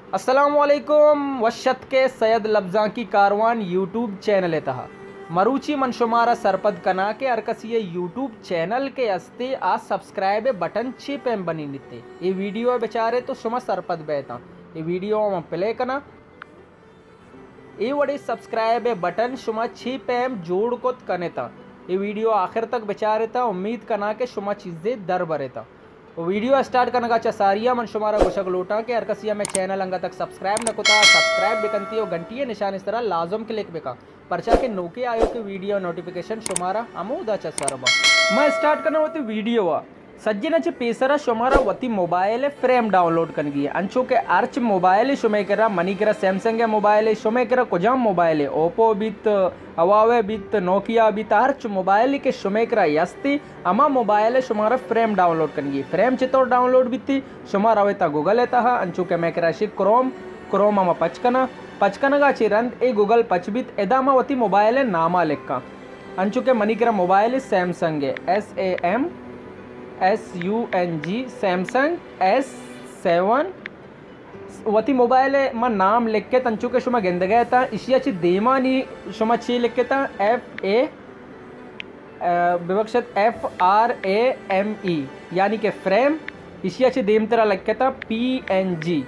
अस्सलामुअलैकुम वशत के सैयद लफ्ज़ां की कारवान यूट्यूब चैनल तहा मरूची मन शुमारा सरपद कना के अरकसी यूट्यूब चैनल के अस्ते आज सब्सक्राइब बटन ची पेम बनी निते ये वीडियो बेचारे तो शुमा सरपद बेता ये वीडियो में प्ले कना ये वड़ी सब्सक्राइब बटन शुमा छी पेम जोड़ कोत कनेता ये वीडियो आखिर तक बेचारे था उम्मीद कना के शुमा चीज़ें दर बरेता वीडियो स्टार्ट करने का सारिया मन शुमारा गुशक लोटा के अरकसिया में चैनल अंगा तक सब्सक्राइब न कुता सब्सक्राइब बिकनती और घंटी निशान इस तरह लाजम क्लिक बेका परचा के नोके आयो के वीडियो नोटिफिकेशन शुमारा अमूदा सरबा मैं स्टार्ट करना होती वीडियो सज्जनचे पेसरा शुमारा वती मोबाइल फ्रेम डाउनलोड कर गई अंचो के अर्च मोबाइल शुमेकरा मनीकरा सैमसंग मोबाइल शुमेकरा कुजाम मोबाइल ओप्पो बित हवावे बित नोकिया बित अर्च मोबाइल के शुमेकरा यस्ती अमा मोबाइल शुमारा फ्रेम डाउनलोड कर गई फ्रेम चितोर डाउनलोड बिती शुमारा वेता गूगल एता अंचो के मेकरा शि क्रोम अमा पचकनगा चिरंद ए गूगल पचबित एदामा वती मोबाइल नामा लेक्का अंचो के मनीकरा mobile Samsung SAMSUNG Samsung S7 वती मोबाइल म नाम लिख के तंचु के शुमा गेंद गया था इशिया ची देमा नी शुमा ची लिख के था FA विवक्षित FRAME यानी के फ्रेम इशिया ची देम तेरा लिख के था PNG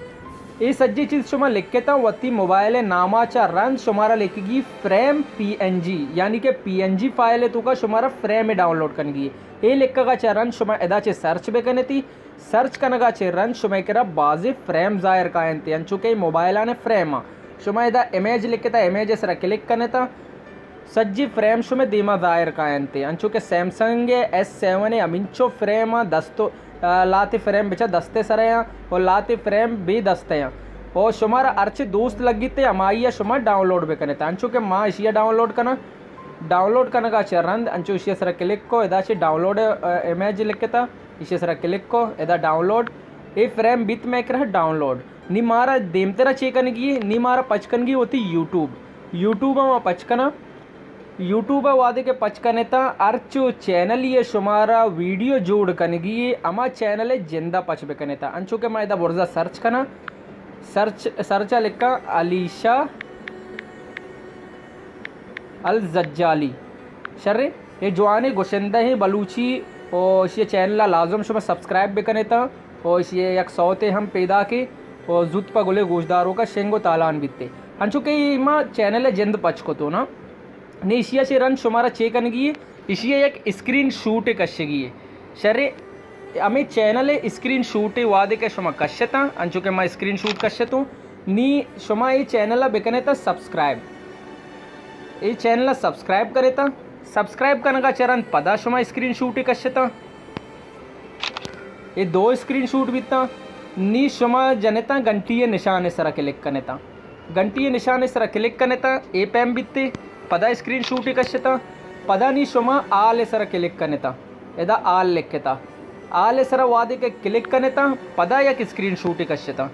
ये सज्जी चीज़ शुमा लिख के था वती मोबाइल नामाचा रन शुमारा लिखेगी फ्रेम PNG यानी के PNG फाइल है तो का शुमारा फ्रेम में डाउनलोड करनी ये लिखा चरण शुमा एदा चे सर्च बे कने थी सर्च कनगा चे रन शुमा करा बाजी फ्रेम जाहिर कायनती अंचुके मोबाइल आने फ्रेम शुमा एदा इमेज लिखे था इमेज सर क्लिक कने था सज्जी फ्रेम शुमे दीमा जाहिर कायनती अंचुके सैमसंग S7 अमिंचो फ्रेम दस्तो लाती फ्रेम बिचा दस्ते सर और लाती फ्रेम भी दस्ते और शुमारा अर्च दोस्त लगी थे अमाइया शुमा डाउनलोड भी करने अंचु के माँ इशिया डाउनलोड करना का चरंद अंचु इशिया सर क्लिक को इदा डाउनलोड इमेज लिख था इशिया सर क्लिक को इदा डाउनलोड ये फ्रेम बित मेक रहा डाउनलोड नी मारा देमतेरा चेकन की नी मारा पचकन की होती यूट्यूब में पचकना यूट्यूब वादे के पचकने था अर्चु चैनल ये शुमारा वीडियो जोड़ कनगी अमा चैनल जिंदा पचबे कने था अंचु के मैं इदा बुर्जा सर्च कना सर्च लिखा अलीशा अल जज्जाली शर्रे ये जवानी गुशंदा है बलूची और इसे चैनल लाजम शुमा सब्सक्राइब भी कने था और इसे एक सौते हम पैदा के और जुत पा गुले गोशदारों का शेंगो तालान बीते अंचु के माँ चैनल जिंद पच को तो ना ने इशिया से रन शुमारा चेकन की इशिया एक स्क्रीन शूट कशगी है शर्रे हमें चैनल स्क्रीन शूट वादे के शुमा कश्यता अंचु के मैं स्क्रीन शूट कश्यतूँ नी शुमा ये चैनल बेकने था सब्सक्राइब ये चैनल सब्सक्राइब करे था सब्सक्राइब करने का चरण पदा शुमा स्क्रीन शूट कश्यता ये दो स्क्रीन शूट भी था नी शुमा जनेता घंटी निशान सरा क्लिक करने था घंटी निशान सरा क्लिक करने था ए पैम बीते पदा स्क्रीन शूट कश्यता पदा नी शुमा आल सरा क्लिक करने था एदा आल लिख के था आल सरा वादे के क्लिक करने था पदा या स्क्रीन शूट कश्यता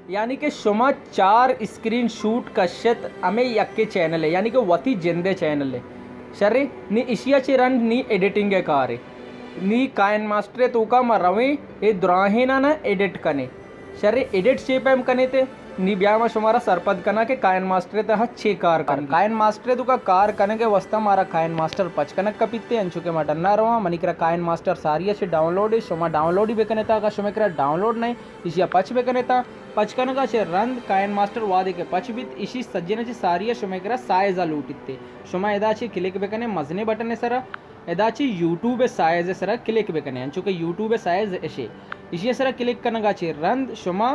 यानी कि शुमा 4 स्क्रीन शूट कश्यत हमें यक्के चैनल है यानी कि वती जिंदे चैनल है शर्रे नी इशिया चे रन नी एडिटिंग के कार नी कायन मास्टर तो का मरवे ये दुराहे ना एडिट कने शर्रे एडिट शेप हम कने थे नी ब्याह में शुमारा सरपद कना के कायन मास्टर ते हा 6 कार कर कायन मास्टर तो का कार कने के वस्ता मारा कायन मास्टर पचकनक कपिते अंचु के मटन्ना रवा मनिकरा कायन मास्टर सारिया से डाउनलोड है शुमा डाउनलोड ही बेकने था का शुमेकरा डाउनलोड नहीं इसिया पच बेकने था पचकन का से रंद कायन मास्टर वादे के पचबित इसी सज्जन ची सारिया शुमेकरा साइज लूटिते शुमा एदाची क्लिक बेकने मजने बटन सरा एदाची यूट्यूब साइज सरा क्लिक बेकने अंचु के यूट्यूब साइज ऐसे इसी सरा क्लिक करने का चे रंद शुमा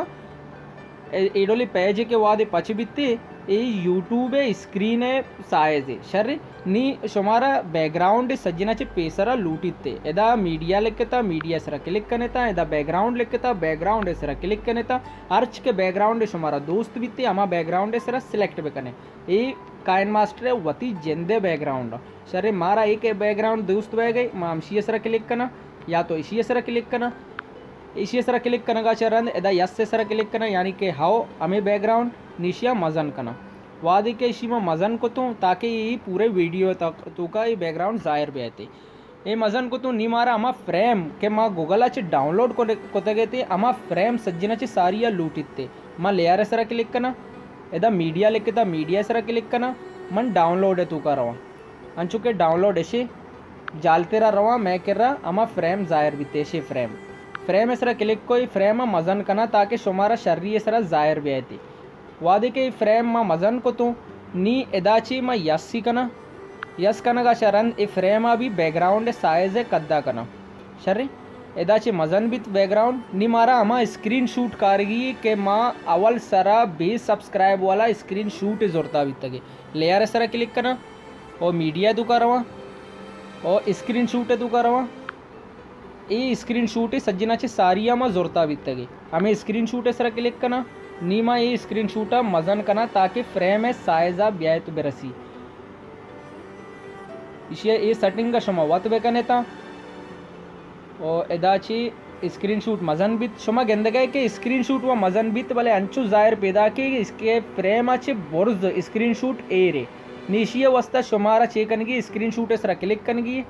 एडोली पेज के वादे पच बित्ते ये यूट्यूब स्क्रीन साइज शर्रे नी शुमारा बैकग्राउंड सज्जना चे पेसरा लूटिते एदा मीडिया लिखता मीडिया सरा क्लिक करने था एदा बैकग्राउंड लिखता बैकग्राउंड सरा क्लिक करने था अर्च के बैकग्राउंड शुमारा दोस्त बित्ते अमा बैकग्राउंड सरा सिलेक्ट बेकने ये कायन मास्टर वती जिंदे बैकग्राउंड शर्रे मारा एक बैकग्राउंड दोस्त बह गई मामशी सरा क्लिक करना या तो इसी सरा क्लिक करना इसी सरा क्लिक करने का चरण एदा यस से सरा क्लिक करना यानी कि हाउ हमें बैकग्राउंड निशिया मजन करना वादी के इसी में मजन को तो ताकि ये पूरे वीडियो तक तो का ये बैकग्राउंड जाहिर भी आते ए मजन को तो नी मारा अमा फ्रेम के मा गूगल डाउनलोड को गए अमा फ्रेम सज्जनाची सारिया लूटिते मैं लेयर सर क्लिक करना एदा मीडिया लिखता मीडिया सर क्लिक करना मन डाउनलोड है तू का रवा अंचुके डाउनलोड ऐसे जालतेरा रवा मैं कर रहा अमा फ्रेम जायर भी तेशे फ्रेम सर क्लिक कोई फ्रेम मजन करना ताकि शुमारा शर्री सर जायर भी आती वादे के फ्रेम मा मजन को तू नी एदाची मा यस्सी कना यस कनगा शरण ए फ्रेम भी बैकग्राउंड साइज है कद्दा कना शर्री एदाची मजन बित बैकग्राउंड नी मारा अमा स्क्रीन शूट कारगी के माँ अवल सरा 20 सब्सक्राइब वाला स्क्रीन शूट जोरता बितगे लेयर सरा क्लिक करना और मीडिया तू करवा और स्क्रीन शूट तू करवा ए स्क्रीन शूट सज्जनाची सारिया मा जोरता बितगे हमें स्क्रीन शूट सरा क्लिक करना नीमा ये स्क्रीन शूटा मजन करना ताकि फ्रेम है साइजा ब्यायत बेरसी इशिया ये सेटिंग का शुमा वत बेकने था और एदाची स्क्रीन शूट मजन बित शुमा गेंदगा के स्क्रीन शूट व मजन बित भले अंचु जाहिर पैदा के इसके फ्रेम अच्छे बोर्ज स्क्रीन शूट ए रे निशिया वस्ता शुमारा चेकनगी स्क्रीन शूट सरा क्लिक कनगी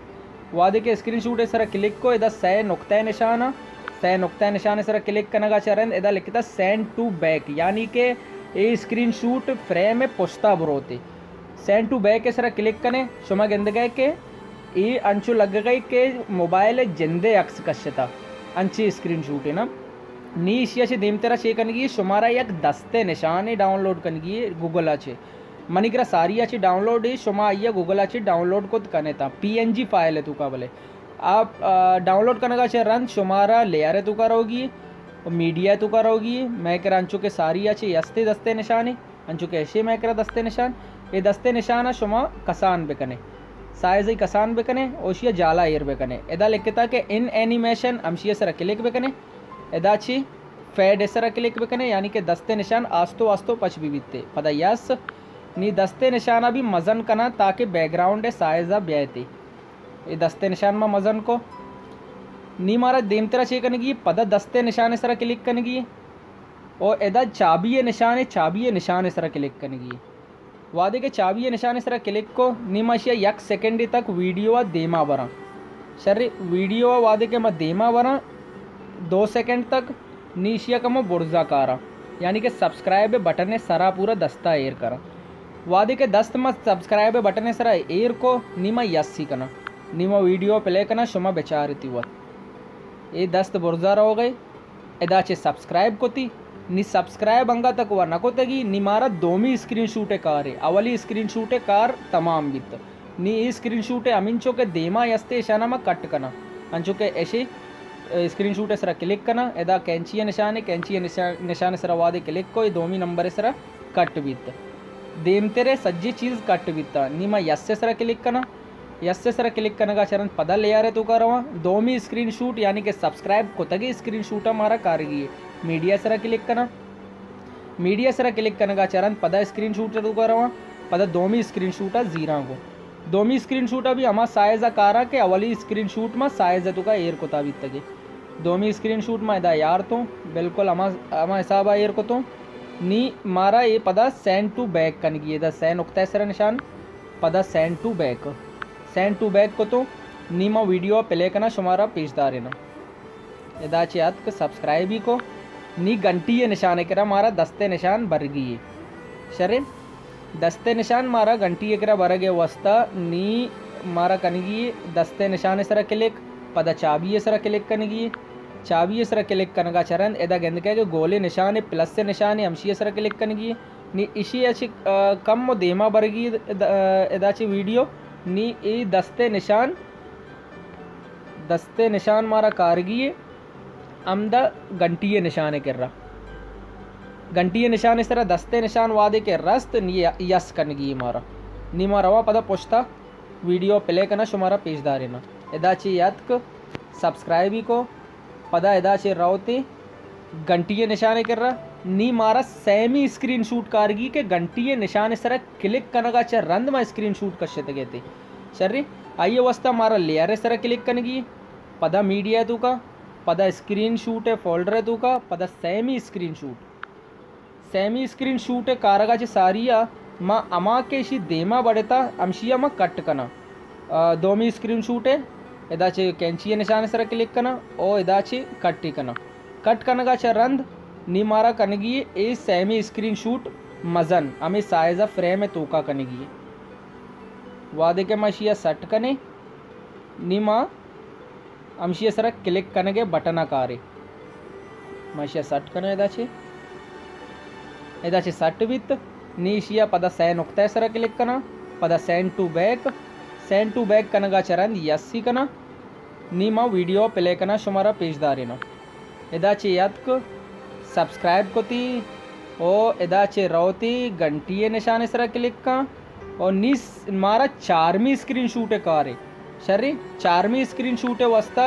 वादे के स्क्रीन शूट सरा क्लिक को एदा सै नुक्ता निशाना सै नुक्ता निशान सर क्लिक करने चरण एदा लिखता सेंड टू बैक यानी कि ये स्क्रीन शूट फ्रेम में पुश्ता बरोते सेंड टू बैक सर क्लिक करें शुमा गेंद गए के ये अंचु लग गई के मोबाइल जिंदे अक्स कश्यता अंची स्क्रीन शूट है ना नी इशिया से देम तेरा चे कनगी शुमारा एक दस्ते निशान डाउनलोड कनगी गूगल आचे मनिकरा सारी अच्छी डाउनलोड है शुमा आइया गूगल अच्छी डाउनलोड को कने था PNG फाइल है तू का बोले आप डाउनलोड करने का रन शुमारा लेयर तू करोगी और मीडिया तू करोगी मैं कर अंचु के सारी अच्छे यस्ते दस्ते निशान है अंचु के ऐसे मैं कर दस्ते निशान ये दस्ते निशान शुमा कसान बेकने साइज ही कसान बेकने ओशिया जाला एयर बेकने एदा लिखता कि इन एनिमेशन अमशिया सर क्लिक बेकने एदा अच्छी फेड सर क्लिक बेकने यानी कि दस्ते निशान आस्तो आस्तो पच भी बीतते पता यस नी दस्ते निशाना भी मजन करना ताकि बैकग्राउंड है साइजा ब्यायती ये दस्ते निशान में मजन को नी मारा देम तेरा चे कनगी पदा दस्ते निशान सरा क्लिक कनगी और एदा चाबी निशान सरा क्लिक कनगी वादे के चाबी निशान सरा क्लिक को नी माशिया 1 सेकंड तक वीडियो देमा बरा शर्री वीडियो वादे के मैं देमा बरा 2 सेकंड तक नीशिया का मैं बुर्जा कारा यानी कि सब्सक्राइब बटन ने सरा पूरा दस्ता एयर करा वादे के दस्त में सब्सक्राइब बटन ने सरा एयर को नीमा यस्सी करना नीमा वीडियो प्ले करना शुमा बेचारती हुआ ये दस्त बुर्जा हो गए एदाचे सब्सक्राइब को थी नी सब्सक्राइब अंगा तक हुआ नको तगी नी मारा दोमी स्क्रीन शूटे कार है अवली स्क्रीन शूटे कार तमाम बित नी ई स्क्रीन शूटे अमीनचो के देमा यस्ते शाना में कट करना अंचो के ऐसे स्क्रीन शूटे सरा क्लिक करना एदा कैंचिया निशान है कैंचिया निशान सरा वादे क्लिक को ये दोमी नंबर सरा कट बित देम तेरे सज्जी चीज़ कट बिता नीमा यस्से सरा क्लिक करना यस्से सरा क्लिक करने का चरण पदा ले आ रहे तो कर रहा दोमी स्क्रीन शूट यानी कि सब्सक्राइब को तगी स्क्रीन शूट हमारा कारगी मीडिया सरा क्लिक करना मीडिया सरा क्लिक करने का चरण पदा स्क्रीन शूट तो कर रहा पदा दोमी स्क्रीन शूटा जीरा को दोमी स्क्रीन शूटा भी हमारा साइज कारा के अवली स्क्रीन शूट में साइज है तो का एयर को ताबी तगे दोमी स्क्रीन शूट में इदा यार तो बिल्कुल हमा हिसाब एयर को तो नी मारा ये पदा सेंड टू बैक कनगी दा सैन उक्ता सरा निशान पदा सेंड टू बैक को तो नीमा वीडियो प्ले करना शुमारा पेशदार है ना यदाचे याद के सब्सक्राइब ही को नी घंटी ये निशान करा मारा दस्ते निशान बर गई शरे दस्ते निशान मारा घंटी ये करा बर गए वस्ता नी मारा कनगी दस्ते निशान सरा क्लिक पदा चाबी सरा क्लिक कनगी चाबी सरा क्लिक करने का चरण एदा गेंद के गोले निशान है प्लस से निशान है अमशी सरा क्लिक कनगी नी इसी अच्छी कम देमा बरगी एदाची वीडियो नी ई दस्ते निशान मारा कारगी अमदा घंटी निशान कर रहा घंटी निशान इस तरह दस्ते निशान वादे के रस्त नी यस कनगी मारा नी मारा वा पदा पुछता वीडियो प्ले करना शुमारा पेशदार है ना एदाची याद सब्सक्राइब ही को पदा एदाचे रावते घंटी निशान कर रहा नी मारा सेमी स्क्रीन शूट कारगी के घंटी निशान सर क्लिक करने का रंद में स्क्रीन शूट कश्य कहते शर्री आइए वस्ता मारा लेयर सर क्लिक कनगी पदा मीडिया तू का पदा स्क्रीन शूट है फोल्डर है तू का पदा सेमी स्क्रीन शूट है कारगा सारिया माँ अमा के इसी देमा बड़ेता अमशिया माँ कट कना दोमी स्क्रीन शूट है एदाचे कैंची निशान सर क्लिक करना और एदाचे कट कना कट करने का रंद नी मारा कनगी ए सेमी स्क्रीन शूट मजन हमें साइज़ फ्रेम तूका कनगी वादे के मशिया सट कने नीमा अंशिया सर क्लिक कनगे बटन कारे मशिया सट कने एदाचे सट वित नीशिया पद सैन उक्ता सर क्लिक कना पद सेंड टू बैक कनगा चरन यस्सी कना नीमा वीडियो प्ले कना शुमारा पेजदारिनो एदाचे यादक सब्सक्राइब कोती ओ एदाचे रोती घंटिये निशाने सर क्लिक का और नीस मारा 4वीं स्क्रीन शूट कारे शर्री 4वीं स्क्रीन शूट वस्ता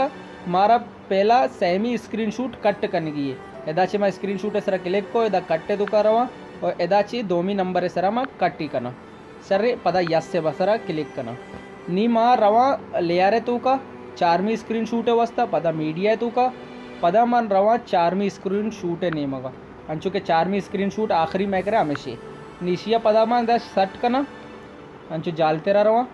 मारा पहला सेमी स्क्रीन शूट कट कनगी एदाचे मैं स्क्रीन शूट सर क्लिक को एदा कट्टे दुका रवा और एदाची 2वीं नंबर सर मैं कट्टी कना शर्री पदा यस से बसरा क्लिक कना नी मा रवा लेयारे तू का 4वीं स्क्रीन शूट वस्ता पदा मीडिया तू का पदा मन रवा 4वीं स्क्रीन शूट नेमगा अंचुके 4वीं स्क्रीन शूट आखिरी मैं करे हमेशा निशिया पदा मान दा सट कना अंचु जालते रवा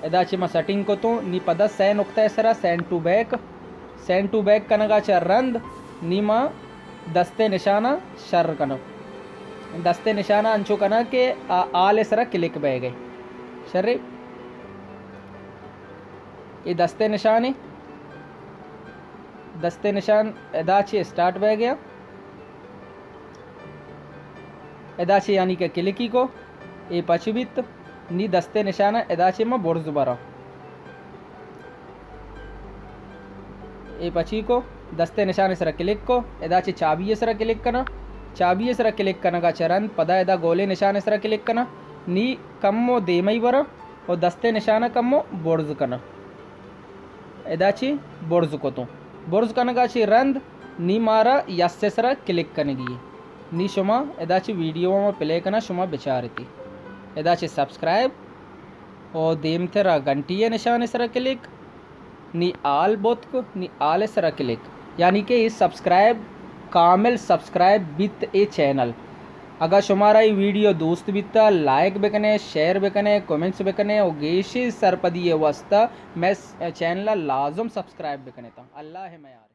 एदाची मा सेटिंग को तो नी पदा सैन उक्ता सरा सेंड टू बैक कनगा च रंद नीमा दस्ते निशाना शर कन दस्ते निशाना अंचु कना के आले सरा क्लिक बह गए शर्रे ये दस्ते निशान एदाची स्टार्ट बह गया एदाची यानी के क्लिकी को ए पचबित नी दस्ते निशाना एदाचे में बोर्ज बरा ए पची को दस्ते निशाने सर क्लिक को एदाचे चाबी सर क्लिक करना चाबी सर क्लिक करना का चरण पदा एदा गोले निशाने सर क्लिक करना नी कम्मो देमई बरा और दस्ते निशाना कम्मो बोर्ज करना एदाची बोर्ज को तो बोर्ज करना का ची रंद नी मारा यस्से सर क्लिक कनेगी नी शुमा एदाची वीडियो में प्ले करना शुमा बेचारती एदाचे सब्सक्राइब और देम तेरा घंटिये निशाने सर क्लिक नी आल बोत को नी आले सर क्लिक यानी कि ये सब्सक्राइब कामिल सब्सक्राइब बित ए चैनल अगर शुमारा ये वीडियो दोस्त बिता like bakanae share bakanae comments bakanae और गेशी सरपदी वस्ता मैं चैनल लाजम सब्सक्राइब बेकने था अल्लाह है मैं यार